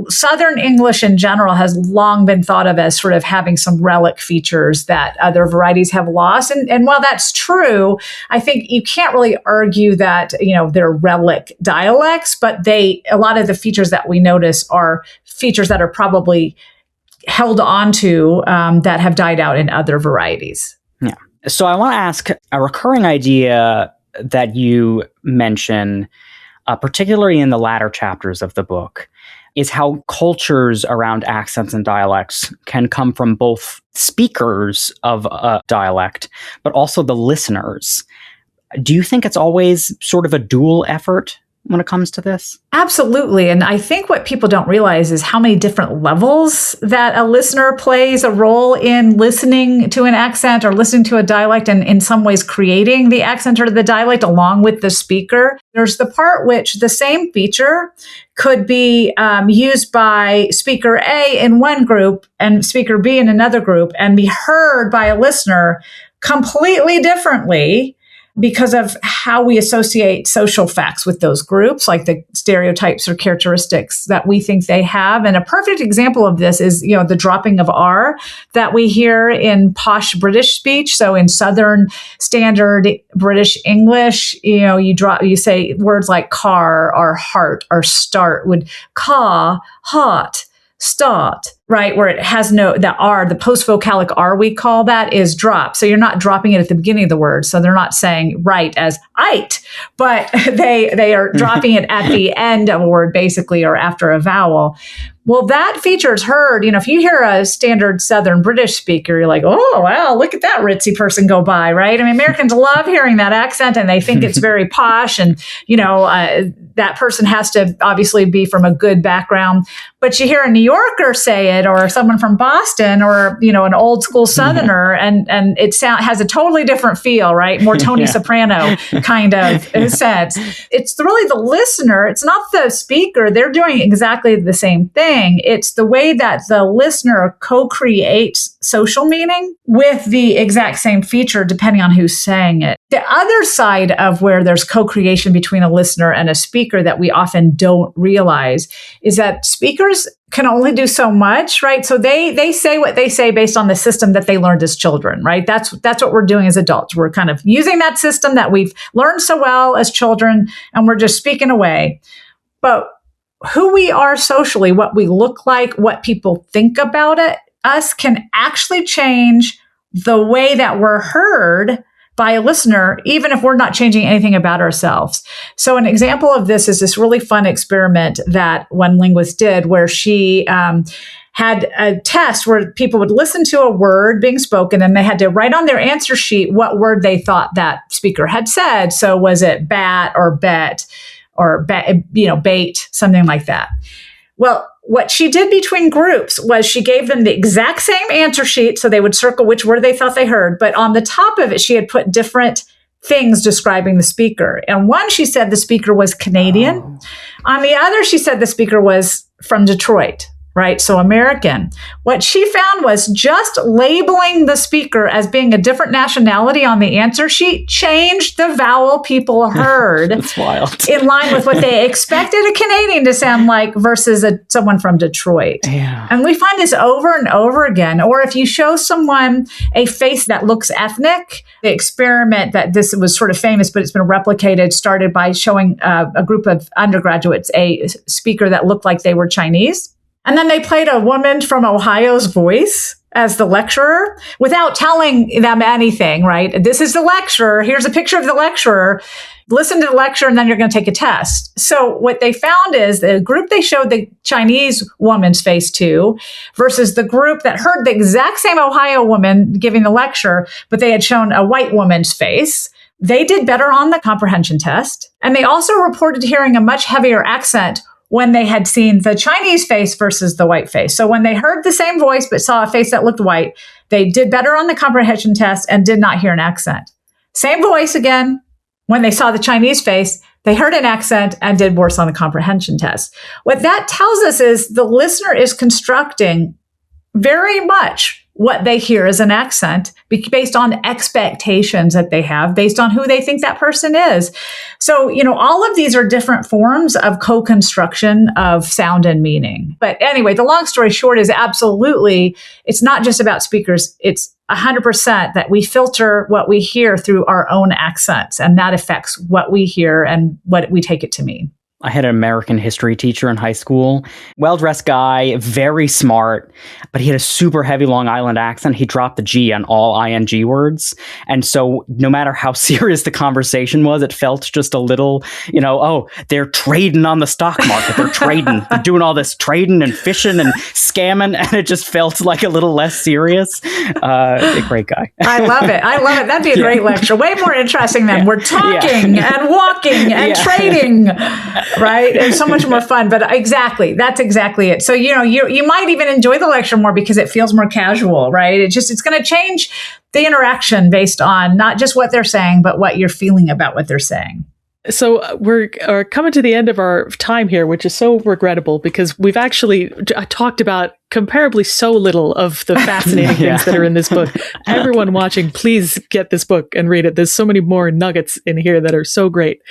Southern English in general has long been thought of as sort of having some relic features that other varieties have lost. And while that's true, I think you can't really argue that, they're relic dialects, but a lot of the features that we notice are features that are probably held onto that have died out in other varieties. Yeah. So I want to ask a recurring idea that you mention, particularly in the latter chapters of the book, is how cultures around accents and dialects can come from both speakers of a dialect, but also the listeners. Do you think it's always sort of a dual effort when it comes to this? Absolutely. And I think what people don't realize is how many different levels that a listener plays a role in listening to an accent or listening to a dialect, and in some ways creating the accent or the dialect along with the speaker. There's the part which the same feature could be used by speaker A in one group and speaker B in another group and be heard by a listener completely differently because of how we associate social facts with those groups, like the stereotypes or characteristics that we think they have. And a perfect example of this is, the dropping of R that we hear in Posh British speech. So in Southern Standard British English, you say words like car or heart or start would caw, hot, start, right? Where it has the R, the post-vocalic R we call that is dropped. So you're not dropping it at the beginning of the word. So they're not saying right as ite, but they are dropping it at the end of a word basically, or after a vowel. Well, that feature is heard. If you hear a standard Southern British speaker, you're like, oh, wow, look at that ritzy person go by, right? I mean, Americans love hearing that accent and they think it's very posh. And, that person has to obviously be from a good background. But you hear a New Yorker say it, or someone from Boston, or, an old school Southerner, and it has a totally different feel, right? More Tony Soprano kind of sense. It's really the listener. It's not the speaker. They're doing exactly the same thing. It's the way that the listener co-creates social meaning with the exact same feature, depending on who's saying it. The other side of where there's co-creation between a listener and a speaker that we often don't realize is that speakers can only do so much, right? So they say what they say based on the system that they learned as children, right? That's what we're doing as adults. We're kind of using that system that we've learned so well as children, and we're just speaking away. But who we are socially, what we look like, what people think about us can actually change the way that we're heard by a listener, even if we're not changing anything about ourselves. So an example of this is this really fun experiment that one linguist did where she had a test where people would listen to a word being spoken and they had to write on their answer sheet what word they thought that speaker had said. So was it bat or bet or bait, something like that. Well, what she did between groups was she gave them the exact same answer sheet, so they would circle which word they thought they heard. But on the top of it, she had put different things describing the speaker. And one, she said the speaker was Canadian. Oh. On the other, she said the speaker was from Detroit, right? So American. What she found was just labeling the speaker as being a different nationality on the answer sheet changed the vowel people heard. That's wild. In line with what they expected a Canadian to sound like versus someone from Detroit. Yeah. And we find this over and over again. Or if you show someone a face that looks ethnic, the experiment that this was sort of famous, but it's been replicated, started by showing a group of undergraduates a speaker that looked like they were Chinese. And then they played a woman from Ohio's voice as the lecturer without telling them anything, right? This is the lecturer. Here's a picture of the lecturer. Listen to the lecture, and then you're going to take a test. So what they found is the group they showed the Chinese woman's face to versus the group that heard the exact same Ohio woman giving the lecture, but they had shown a white woman's face. They did better on the comprehension test. And they also reported hearing a much heavier accent when they had seen the Chinese face versus the white face. So when they heard the same voice but saw a face that looked white, they did better on the comprehension test and did not hear an accent. Same voice again. When they saw the Chinese face, they heard an accent and did worse on the comprehension test. What that tells us is the listener is constructing very much what they hear as an accent based on expectations that they have, based on who they think that person is. So, all of these are different forms of co-construction of sound and meaning. But anyway, the long story short is absolutely, it's not just about speakers. It's 100% that we filter what we hear through our own accents, and that affects what we hear and what we take it to mean. I had an American history teacher in high school, well-dressed guy, very smart, but he had a super heavy Long Island accent. He dropped the G on all ING words. And so no matter how serious the conversation was, it felt just a little, they're trading on the stock market. They're trading. They're doing all this trading and fishing and scamming. And it just felt like a little less serious. A great guy. I love it. That'd be a great lecture. Way more interesting than we're talking and walking and trading. Right? And so much more fun. But that's exactly it. So, you might even enjoy the lecture more because it feels more casual, right? It's going to change the interaction based on not just what they're saying, but what you're feeling about what they're saying. So we're coming to the end of our time here, which is so regrettable because we've actually talked about comparably so little of the fascinating things that are in this book. Everyone watching, please get this book and read it. There's so many more nuggets in here that are so great.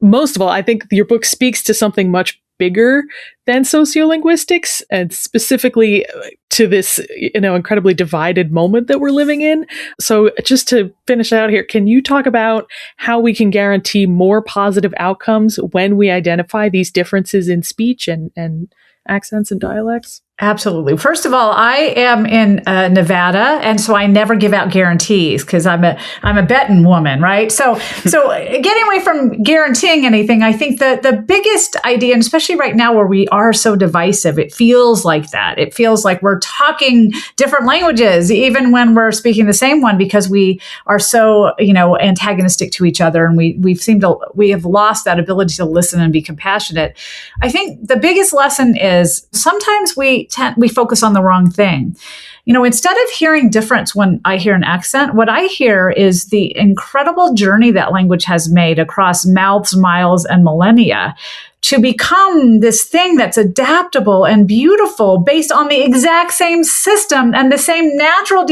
Most of all, I think your book speaks to something much bigger than sociolinguistics, and specifically to this, incredibly divided moment that we're living in. So just to finish out here, can you talk about how we can guarantee more positive outcomes when we identify these differences in speech and accents and dialects? Absolutely. First of all, I am in Nevada, and so I never give out guarantees because I'm a betting woman, right? So getting away from guaranteeing anything, I think that the biggest idea, and especially right now where we are so divisive, it feels like that. It feels like we're talking different languages, even when we're speaking the same one, because we are so antagonistic to each other, and we have lost that ability to listen and be compassionate. I think the biggest lesson is sometimes we focus on the wrong thing. Instead of hearing difference when I hear an accent, what I hear is the incredible journey that language has made across mouths, miles, and millennia to become this thing that's adaptable and beautiful based on the exact same system and the same natural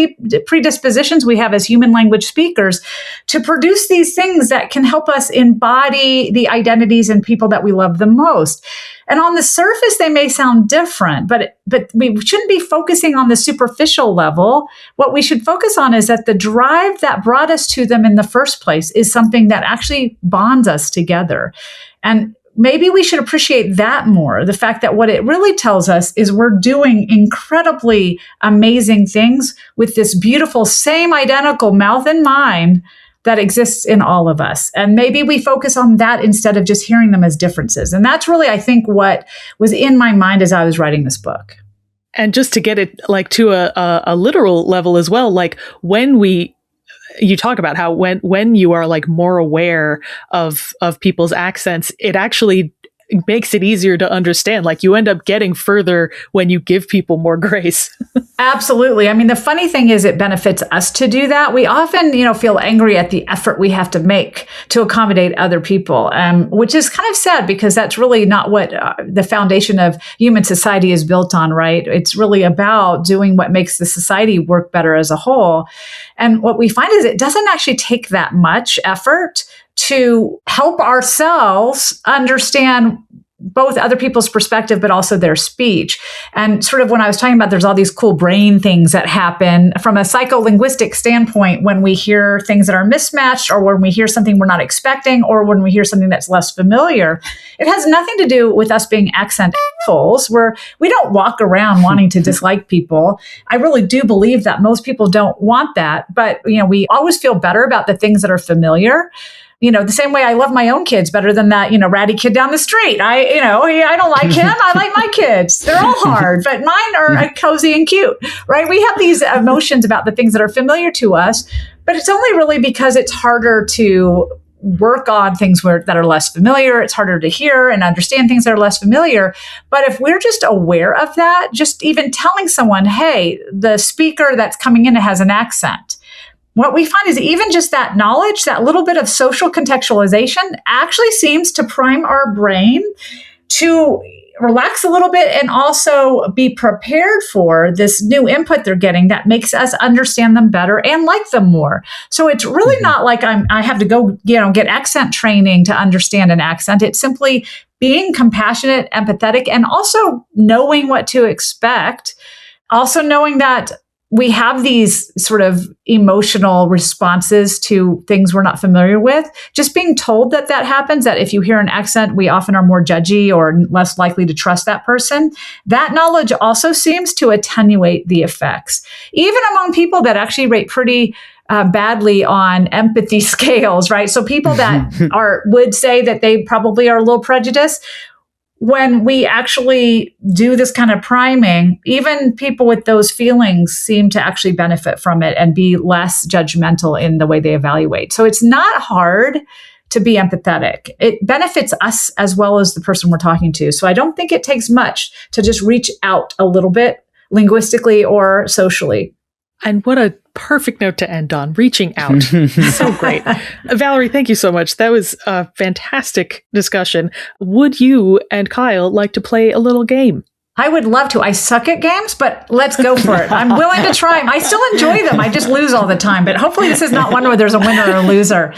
predispositions we have as human language speakers to produce these things that can help us embody the identities and people that we love the most. And on the surface, they may sound different, but we shouldn't be focusing on the superficial level. What we should focus on is that the drive that brought us to them in the first place is something that actually bonds us together. And maybe we should appreciate that more. The fact that what it really tells us is we're doing incredibly amazing things with this beautiful, same identical mouth and mind that exists in all of us. And maybe we focus on that instead of just hearing them as differences. And that's really, I think, what was in my mind as I was writing this book. And just to get it to a literal level as well, like you talk about how when you are more aware of people's accents, it actually makes it easier to understand. You end up getting further when you give people more grace. Absolutely. I mean, the funny thing is it benefits us to do that. We often, feel angry at the effort we have to make to accommodate other people, which is kind of sad because that's really not what the foundation of human society is built on, right? It's really about doing what makes the society work better as a whole. And what we find is it doesn't actually take that much effort to help ourselves understand both other people's perspective, but also their speech. And sort of when I was talking about there's all these cool brain things that happen from a psycholinguistic standpoint when we hear things that are mismatched, or when we hear something we're not expecting, or when we hear something that's less familiar, it has nothing to do with us being accent assholes, where we don't walk around wanting to dislike people. I really do believe that most people don't want that, but we always feel better about the things that are familiar. The same way I love my own kids better than that, ratty kid down the street. I don't like him. I like my kids. They're all hard, but mine are cozy and cute, right? We have these emotions about the things that are familiar to us, but it's only really because it's harder to work on things that are less familiar. It's harder to hear and understand things that are less familiar. But if we're just aware of that, just even telling someone, hey, the speaker that's coming in has an accent. What we find is even just that knowledge, that little bit of social contextualization actually seems to prime our brain to relax a little bit and also be prepared for this new input they're getting that makes us understand them better and like them more. So it's really not like I have to go, get accent training to understand an accent. It's simply being compassionate, empathetic, and also knowing what to expect. Also knowing that we have these sort of emotional responses to things we're not familiar with. Just being told that happens, that if you hear an accent, we often are more judgy or less likely to trust that person. That knowledge also seems to attenuate the effects, even among people that actually rate pretty badly on empathy scales, right? So people that would say that they probably are a little prejudiced. When we actually do this kind of priming, even people with those feelings seem to actually benefit from it and be less judgmental in the way they evaluate. So it's not hard to be empathetic. It benefits us as well as the person we're talking to. So I don't think it takes much to just reach out a little bit linguistically or socially. And what a perfect note to end on, reaching out. So great. Valerie, thank you so much. That was a fantastic discussion. Would you and Kyle like to play a little game? I would love to. I suck at games, but let's go for it. I'm willing to try them. I still enjoy them. I just lose all the time. But hopefully this is not one where there's a winner or a loser.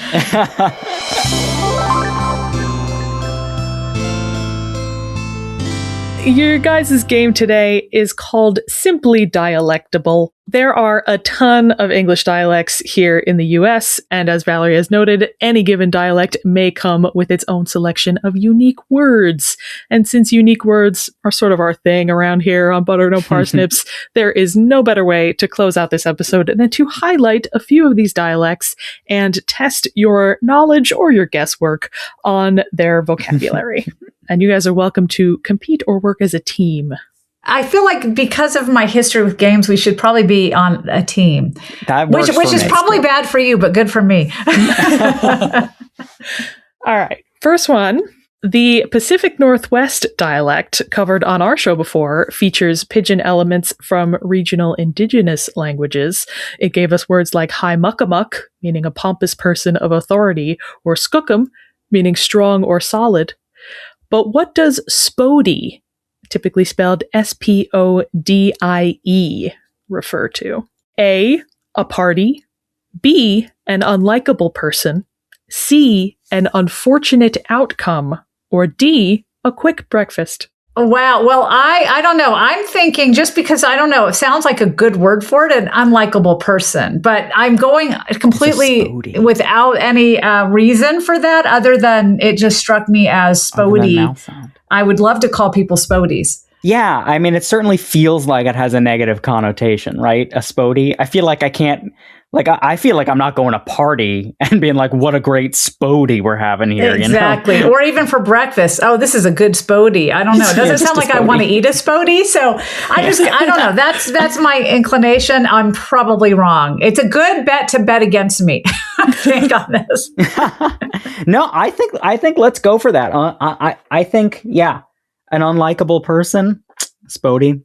Your guys' game today is called Simply Dialectable. There are a ton of English dialects here in the US, and as Valerie has noted, any given dialect may come with its own selection of unique words. And since unique words are sort of our thing around here on Butter No Parsnips, there is no better way to close out this episode than to highlight a few of these dialects and test your knowledge or your guesswork on their vocabulary. And you guys are welcome to compete or work as a team. I feel like because of my history with games, we should probably be on a team. That works which is probably bad for you, but good for me. All right. First one. The Pacific Northwest dialect, covered on our show before, features pidgin elements from regional indigenous languages. It gave us words like high muckamuck, meaning a pompous person of authority, or skookum, meaning strong or solid. But what does spodie, typically spelled Spodie, refer to? A, a party. B, an unlikable person. C, an unfortunate outcome. Or D, a quick breakfast. Wow. Well, I don't know. I'm thinking just because I don't know, it sounds like a good word for it, an unlikable person. But I'm going completely without any reason for that other than it just struck me as spodie. I would love to call people spodies. Yeah. I mean, it certainly feels like it has a negative connotation, right? A spodie. I feel like I can't... I feel like I'm not going to party and being like, what a great spodie we're having here. Exactly. You know? Or even for breakfast. Oh, this is a good spodie. I don't know. It doesn't sound like I want to eat a spodie. So I don't know. That's my inclination. I'm probably wrong. It's a good bet to bet against me. I think on this. No, I think let's go for that. I think, yeah, an unlikable person, spodie,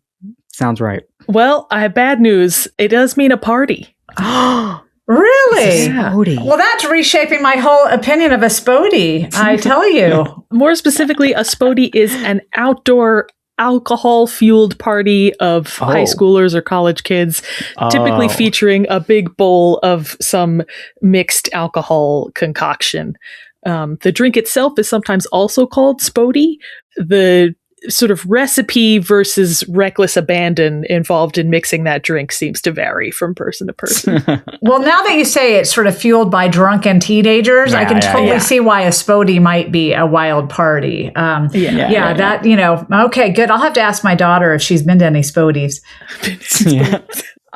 sounds right. Well, I have bad news. It does mean a party. Really? Yeah. Well, that's reshaping my whole opinion of a spodie, I tell you. More specifically, a spodie is an outdoor alcohol-fueled party of high schoolers or college kids, typically featuring a big bowl of some mixed alcohol concoction. The drink itself is sometimes also called spodie. The sort of recipe versus reckless abandon involved in mixing that drink seems to vary from person to person. Well, now that you say it's sort of fueled by drunken teenagers, I can totally see why a spodie might be a wild party. Okay, good. I'll have to ask my daughter if she's been to any spodies.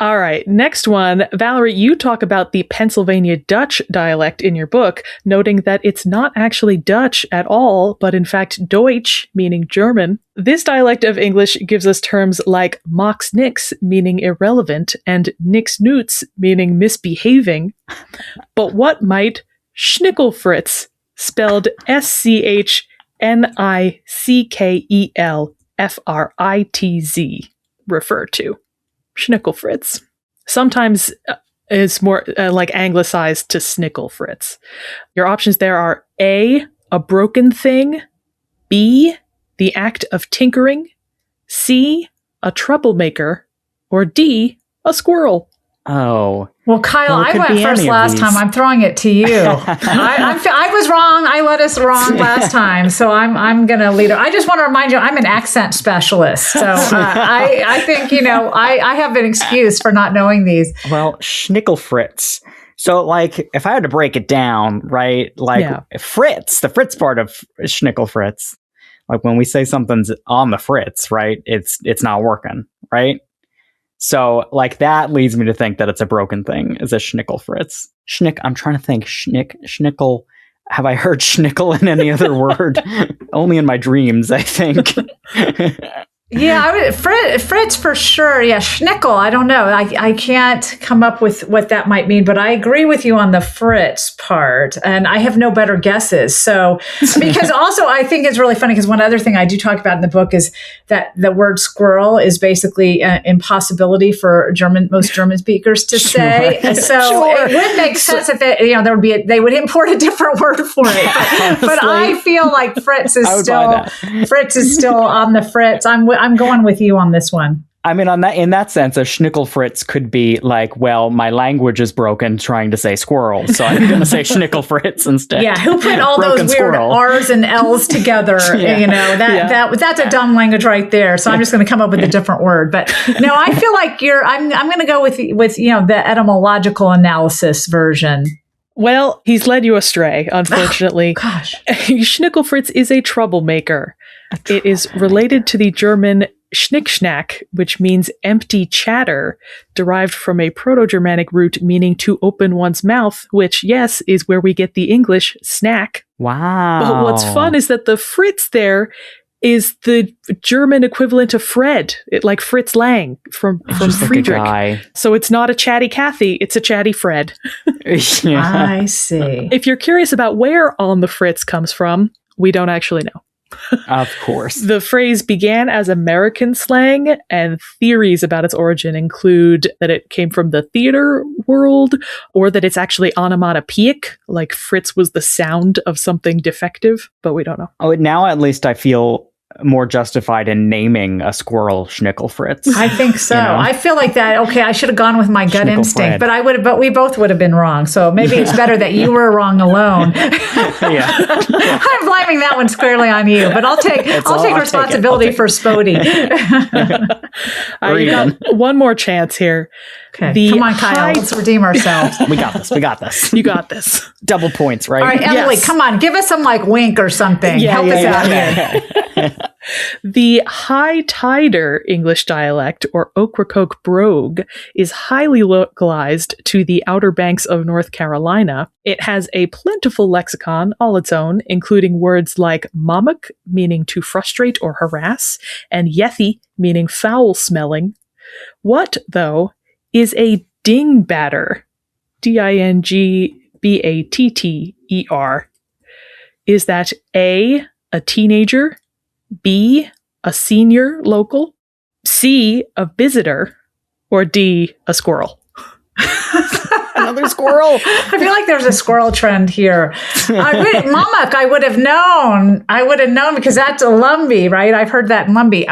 All right, next one. Valerie, you talk about the Pennsylvania Dutch dialect in your book, noting that it's not actually Dutch at all, but in fact Deutsch, meaning German. This dialect of English gives us terms like Mox Nix, meaning irrelevant, and Nix Nutz, meaning misbehaving. But what might Schnickelfritz, spelled Schnickelfritz, refer to? Schnickelfritz. Sometimes is more like anglicized to Snickelfritz. Your options there are A, a broken thing, B, the act of tinkering, C, a troublemaker, or D, a squirrel? Oh. Well, Kyle, Well, it I could went be first any of last these. time. I'm throwing it to you. I was wrong. I led us wrong last time, so I'm going to lead. I just want to remind you, I'm an accent specialist, so I think I have an excuse for not knowing these. Well, Schnickelfritz. So, like, if I had to break it down, right? Like, Fritz, the Fritz part of Schnickelfritz. Like when we say something's on the Fritz, right? It's not working, right? So, like, that leads me to think that it's a broken thing, is a Schnickelfritz. I'm trying to think. Schnickel. Have I heard schnickel in any other word? Only in my dreams, I think. Yeah, Fritz for sure. Yeah, schnickel. I don't know. I can't come up with what that might mean, but I agree with you on the Fritz part, and I have no better guesses. So, because also I think it's really funny because one other thing I do talk about in the book is that the word squirrel is basically an impossibility for most German speakers to say. So it would make sense if they would import a different word for it. But I feel like Fritz is still on the Fritz. I'm going with you on this one. I mean, in that sense, a Schnickelfritz could be like, well, my language is broken trying to say squirrel, so I'm going to say Schnickelfritz instead. Yeah, who put all those weird squirrel. R's and L's together? That's a dumb language right there. So I'm just going to come up with a different word. But no, I feel like I'm going to go with the etymological analysis version. Well, he's led you astray, unfortunately. Oh, gosh. Schnickelfritz is a troublemaker. It is related to the German Schnickschnack, which means empty chatter, derived from a Proto-Germanic root meaning to open one's mouth, which, yes, is where we get the English snack. Wow. But what's fun is that the Fritz there is the German equivalent of Fred, like Fritz Lang from Friedrich. Like so it's not a chatty Cathy, it's a chatty Fred. Yeah. I see. If you're curious about where on the Fritz comes from, we don't actually know. Of course. The phrase began as American slang, and theories about its origin include that it came from the theater world, or that it's actually onomatopoeic, like Fritz was the sound of something defective, but we don't know. Oh, now at least I feel more justified in naming a squirrel Schnickelfritz. I think so. I feel like that. Okay, I should have gone with my gut instinct, Schnickelfred. but we both would have been wrong. So maybe it's better that you were wrong alone. Yeah. I'm blaming that one squarely on you, but I'll take responsibility for Spodie. You got one more chance here. Okay, come on, Kyle. Let's redeem ourselves. We got this. You got this. Double points, right? All right, Emily, come on. Give us some wink or something. Help us out here. The High Tider English dialect, or Ocracoke Brogue, is highly localized to the Outer Banks of North Carolina. It has a plentiful lexicon all its own, including words like mammock, meaning to frustrate or harass, and yethy, meaning foul-smelling. What, though, is a dingbatter? Dingbatter. Is that A, a teenager, B, a senior local, C, a visitor, or D, a squirrel? Another squirrel. I feel like there's a squirrel trend here. Mammock, I would have known. Because that's a Lumbee, right? I've heard that in Lumbee.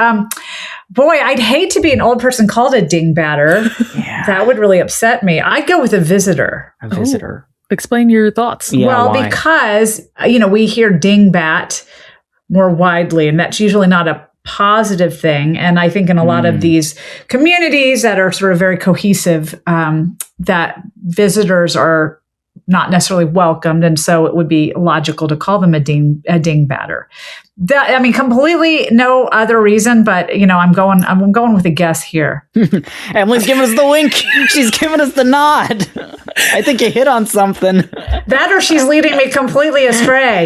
Boy, I'd hate to be an old person called a dingbatter. Yeah. That would really upset me. I'd go with a visitor. A visitor. Explain your thoughts. Yeah, well, why? because, we hear dingbat more widely, and that's usually not a positive thing. And I think in a lot of these communities that are sort of very cohesive, that visitors are not necessarily welcomed, and so it would be logical to call them a dingbatter. Completely no other reason, but I'm going with a guess here. Emily's giving us the wink. She's giving us the nod. I think you hit on something. That or she's leading me completely astray.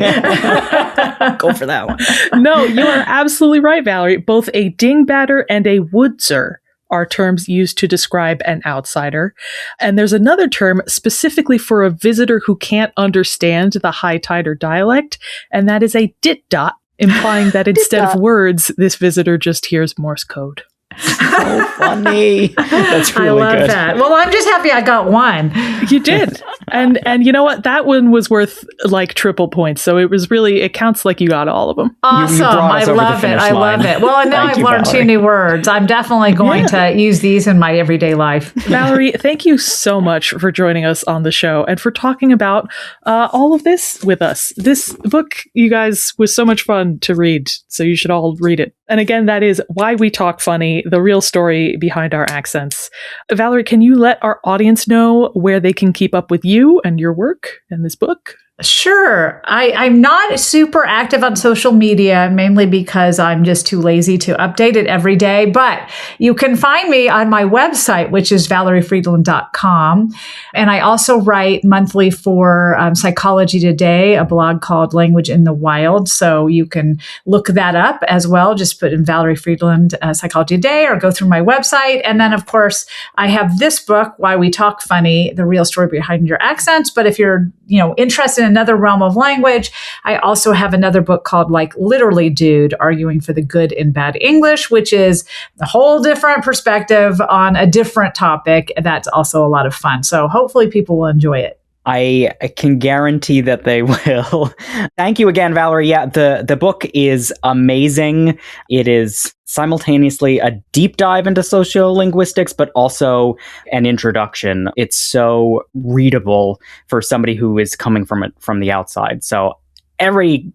Go for that one. No, you are absolutely right, Valerie. Both a dingbatter and a woodser are terms used to describe an outsider. And there's another term specifically for a visitor who can't understand the High Tider dialect, and that is a dit-dot, implying that instead of words, this visitor just hears Morse code. So funny. That's really I love good. that. Well, I'm just happy I got one. You did. And you know what? That one was worth like triple points. So it counts like you got all of them. Awesome. brought I us over the love it. finish I love line. it. Well, and now Thank I've you, learned Valerie. 2 new words. I'm definitely going to use these in my everyday life. Valerie, thank you so much for joining us on the show and for talking about all of this with us. This book, you guys, was so much fun to read. So you should all read it. And again, that is Why We Talk Funny, the real story behind our accents. Valerie, can you let our audience know where they can keep up with you and your work and this book? Sure. I'm not super active on social media, mainly because I'm just too lazy to update it every day. But you can find me on my website, which is valeriefriedland.com. And I also write monthly for Psychology Today, a blog called Language in the Wild. So you can look that up as well. Just put in Valerie Friedland Psychology Today or go through my website. And then, of course, I have this book, Why We Talk Funny, the real story behind your accents. But if you're, interested in another realm of language, I also have another book called Like Literally Dude, Arguing for the Good in Bad English, which is a whole different perspective on a different topic. That's also a lot of fun. So hopefully people will enjoy it. I can guarantee that they will. Thank you again, Valerie. Yeah, the book is amazing. It is simultaneously a deep dive into sociolinguistics, but also an introduction. It's so readable for somebody who is coming from it from the outside. So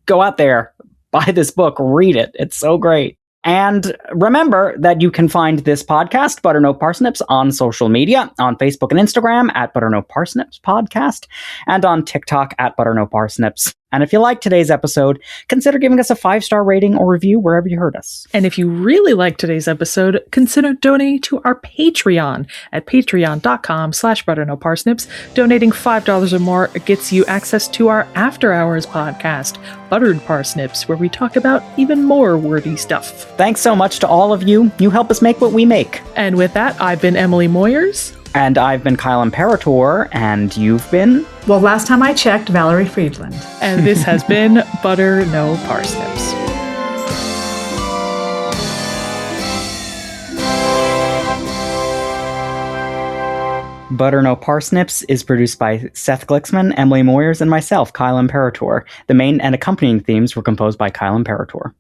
go out there, buy this book, read it. It's so great. And remember that you can find this podcast, Butternote Parsnips, on social media, on Facebook and Instagram at Butternote Parsnips Podcast, and on TikTok at Butternote Parsnips. And if you liked today's episode, consider giving us a 5-star rating or review wherever you heard us. And if you really liked today's episode, consider donating to our Patreon at patreon.com/butternoparsnips. Donating $5 or more gets you access to our After Hours podcast, Buttered Parsnips, where we talk about even more wordy stuff. Thanks so much to all of you. You help us make what we make. And with that, I've been Emily Moyers. And I've been Kyle Imperator, and you've been... Well, last time I checked, Valerie Friedland. And this has been Butter No Parsnips. Butter No Parsnips is produced by Seth Glicksman, Emily Moyers, and myself, Kyle Imperator. The main and accompanying themes were composed by Kyle Imperator.